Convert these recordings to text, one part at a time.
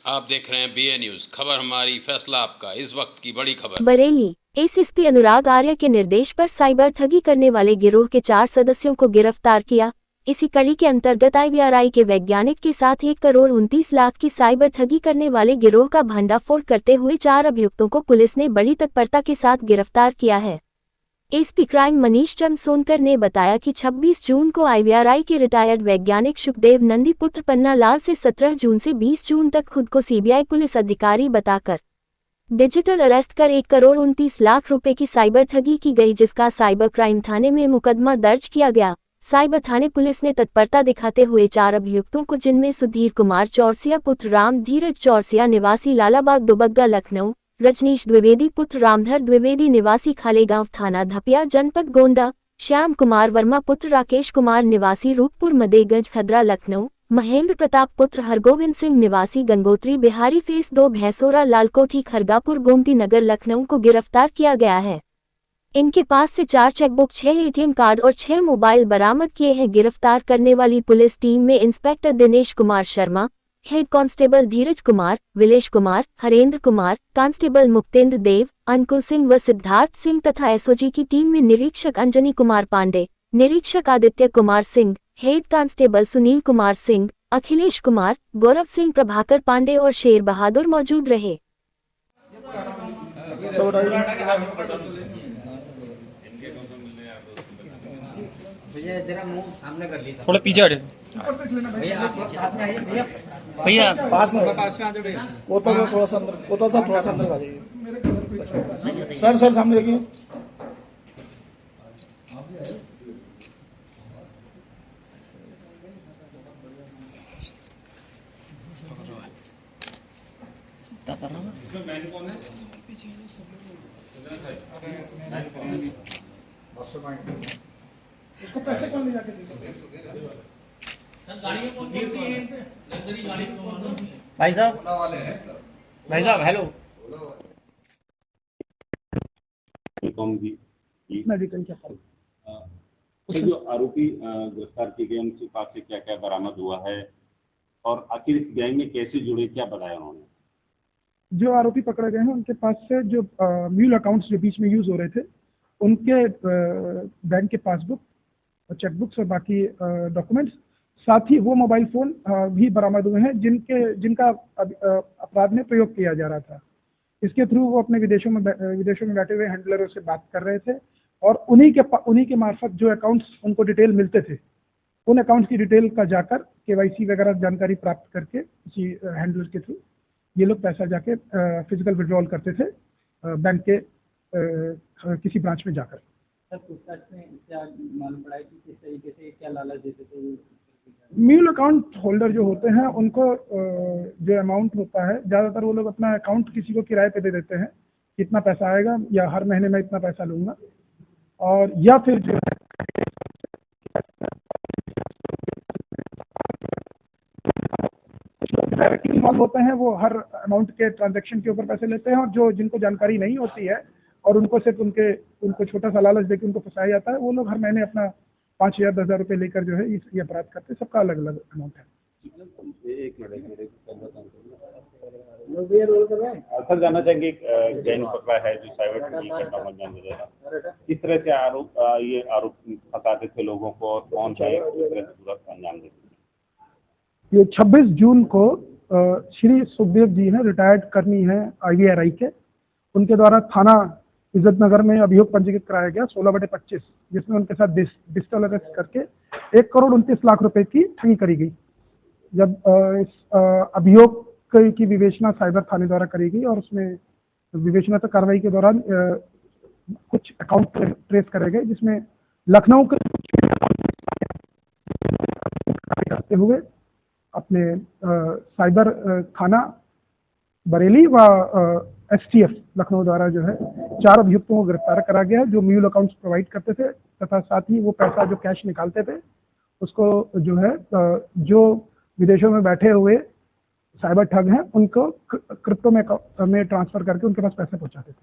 आप देख रहे हैं बीए न्यूज, खबर हमारी फैसला आपका। इस वक्त की बड़ी खबर। बरेली एसएसपी अनुराग आर्य के निर्देश पर साइबर ठगी करने वाले गिरोह के 4 सदस्यों को गिरफ्तार किया। इसी कड़ी के अंतर्गत आईवीआरआई के वैज्ञानिक के साथ 1,29,00,000 की साइबर ठगी करने वाले गिरोह का भंडाफोड़ करते हुए 4 अभियुक्तों को पुलिस ने बड़ी तत्परता के साथ गिरफ्तार किया है। एसपी क्राइम मनीष चंद सोनकर ने बताया कि 26 जून को आईवीआरआई के रिटायर्ड वैज्ञानिक सुखदेव नंदी पुत्र पन्ना लाल से 17 जून से 20 जून तक खुद को सीबीआई पुलिस अधिकारी बताकर डिजिटल अरेस्ट कर 1,29,00,000 रुपए की साइबर ठगी की गई, जिसका साइबर क्राइम थाने में मुकदमा दर्ज किया गया। साइबर थाने पुलिस ने तत्परता दिखाते हुए 4 अभियुक्तों को, जिनमें सुधीर कुमार चौरसिया पुत्र राम धीरज चौरसिया निवासी लालाबाग दुबग्गा लखनऊ, रजनीश द्विवेदी पुत्र रामधर द्विवेदी निवासी खालेगांव थाना धपिया जनपद गोंडा, श्याम कुमार वर्मा पुत्र राकेश कुमार निवासी रूपपुर मदेगंज खदरा लखनऊ, महेंद्र प्रताप पुत्र हरगोविंद सिंह निवासी गंगोत्री बिहारी फेस 2 भैंसोरा लालकोठी खरगापुर गोमती नगर लखनऊ को गिरफ्तार किया गया है। इनके पास से 4 चेकबुक, 6 एटीएम कार्ड और 6 मोबाइल बरामद किए हैं। गिरफ्तार करने वाली पुलिस टीम में inspector Dinesh Kumar Sharma, head constable Dheeraj Kumar, Vilesh Kumar, Harendra Kumar, constable Muktendra Dev, Ankul Singh व सिद्धार्थ सिंह तथा एसओजी की टीम में निरीक्षक अंजनी कुमार पांडे, निरीक्षक आदित्य कुमार सिंह, हेड कांस्टेबल सुनील कुमार सिंह, अखिलेश कुमार, गौरव सिंह, प्रभाकर पांडे और शेर बहादुर मौजूद रहे। भैया जरा मुंह सामने कर लीजिए, थोड़ा पीछे हटे भैया आप लोग साथ में आइए भैया, भैया पास में आ जाओ भैया। कोतल थोड़ा सा अंदर आ जाइए। सर सामने देखिए। इसको पैसे कौन ले जाके भाई साहब, भाई साहब हेलो। मेडिकल क्या ये जो आरोपी गिरफ्तार किए गए उनके पास से क्या क्या बरामद हुआ है और आखिर इस गैंग में कैसे जुड़े, क्या बताया उन्होंने? जो आरोपी पकड़े गए हैं उनके पास से जो म्यूल अकाउंट्स जो बीच में यूज हो रहे थे, उनके बैंक के पासबुक और चेकबुक्स और बाकी डॉक्यूमेंट्स, साथ ही वो मोबाइल फोन भी बरामद हुए हैं जिनका अपराध में प्रयोग किया जा रहा था। इसके थ्रू वो अपने विदेशों में बैठे हुए हैंडलरों से बात कर रहे थे और उन्हीं के मार्फत जो अकाउंट्स उनको डिटेल मिलते थे, उन अकाउंट्स की डिटेल का जाकर केवाईसी वगैरह जानकारी प्राप्त करके किसी हैंडलर के थ्रू ये लोग पैसा जाके फिजिकल विड्रॉल करते थे बैंक के किसी ब्रांच में जाकर। सर पूछताछ में क्या मालूम पड़ा है कि किस तरीके से क्या लालच देते थे? म्यूल अकाउंट होल्डर जो होते हैं उनको जो अमाउंट होता है, ज्यादातर वो लोग अपना अकाउंट किसी को किराए पे दे देते हैं, कितना पैसा आएगा या हर महीने में इतना पैसा लूंगा, और या फिर जो है डायरेक्टली इन्वॉल्व होते हैं, वो हर अमाउंट के ट्रांजैक्शन के ऊपर पैसे लेते हैं, और जो जिनको जानकारी नहीं होती है और उनको सिर्फ उनको छोटा सा लालच देकर उनको फंसाया जाता है, वो लोग हर महीने अपना 5,000 10,000 रुपए लेकर जो है ये अपराध करते हैं। सबका अलग अलग अमाउंट है। सर जानना चाहेंगे, गैंग पकड़ा है जो साइबर ठगी करना अंजाम दे देगा, किस तरह से ये आरोप फंसाते थे लोगों को और कौन है किस तरह से पूरा अंजाम देते थे? ये 26 जून को श्री सुखदेव जी हैं, रिटायर्ड कर्मी हैं आईवीआरआई के, उनके द्वारा थाना इज्जत नगर में अभियोग पंजीकृत कराया गया 16/25, जिसमें उनके साथ डिजिटल अरेस्ट करके 1,29,00,000 रुपए की ठगी करी गई। जब इस अभियोग की विवेचना साइबर थाने द्वारा करी गई और उसमें विवेचना कार्रवाई के दौरान कुछ अकाउंट ट्रेस करे गए, जिसमें लखनऊ के करते हुए अपने साइबर थाना बरेली व एसटीएफ लखनऊ द्वारा जो है 4 अभियुक्तों को गिरफ्तार करा गया है, जो म्यूल अकाउंट्स प्रोवाइड करते थे तथा साथ ही वो पैसा जो कैश निकालते थे उसको जो है जो विदेशों में बैठे हुए साइबर ठग हैं उनको क्रिप्टो में ट्रांसफर करके उनके पास पैसे पहुंचाते थे।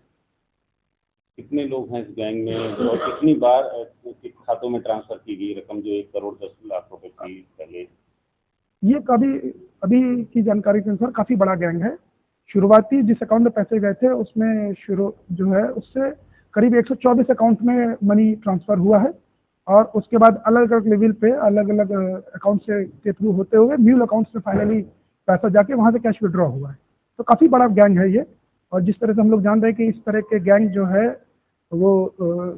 कितने लोग हैं इस गैंग में और कितनी बार खातों में ट्रांसफर की गई रकम जो 1,10,00,000 रुपए थी पहले? ये कभी अभी की जानकारी के अनुसार काफी बड़ा गैंग है। शुरुआती जिस अकाउंट में पैसे गए थे उसमें शुरू जो है उससे करीब 124 अकाउंट में मनी ट्रांसफर हुआ है और उसके बाद अलग अलग लेवल पे अलग अलग अकाउंट से के थ्रू होते हुए म्यूल अकाउंट्स में फाइनली पैसा जाके वहां से कैश विड्रॉ हुआ है। तो काफी बड़ा गैंग है ये। और जिस तरह से हम लोग जान रहे हैं कि इस तरह के गैंग जो है वो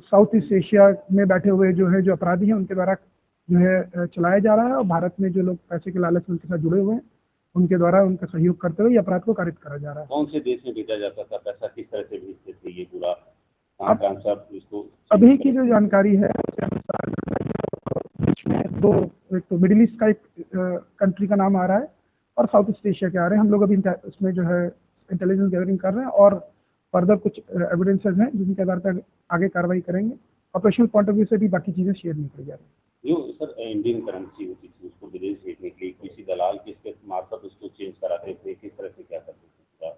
साउथ ईस्ट एशिया में बैठे हुए जो अपराधी हैं उनके द्वारा जो है चलाया जा रहा है और भारत में जो लोग पैसे के लालच में उनके साथ जुड़े हुए हैं उनके द्वारा उनका सहयोग करते हुए ये अपराध को कारित करा जा रहा है। कौन से देश में भेजा जाता था पैसा, किस तरह से भेजते थे, ये पूरा ट्रांसफर इसको? अभी की जो जानकारी है उसके अनुसार बीच में दो, एक तो मिडिल ईस्ट का एक कंट्री का नाम आ रहा है और साउथ ईस्ट एशिया के आ रहे हैं। हम लोग अभी उसमें जो है इंटेलिजेंस गैदरिंग कर रहे हैं और फर्दर कुछ एविडेंसेस हैं जिनके आधार पर आगे कार्रवाई करेंगे। ऑपरेशनल पॉइंट ऑफ व्यू से भी बाकी चीजें शेयर नहीं की जा रही। जो सर इंडियन करेंसी होती थी उसको विदेश भेजने के लिए किसी दलाल के मार्फत उसको चेंज कराते थे, किस तरह से क्या करते थे?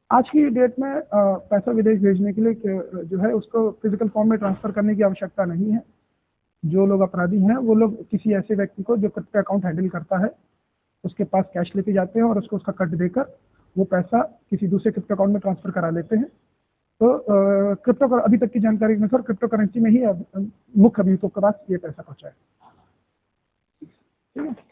आज की डेट में पैसा विदेश भेजने के लिए जो है उसको फिजिकल फॉर्म में ट्रांसफर करने की आवश्यकता नहीं है। जो लोग अपराधी हैं वो लोग किसी ऐसे व्यक्ति को जो क्रिप्टो अकाउंट हैंडल करता है उसके पास कैश लेके जाते हैं और उसको उसका कट देकर वो पैसा किसी दूसरे क्रिप्टो अकाउंट में ट्रांसफर करा लेते हैं। तो क्रिप्टो अभी तक की जानकारी के अनुसार क्रिप्टो करेंसी में ही मुख्य अभियुक्तों के पास ये पैसा पहुंचा है। ठीक है।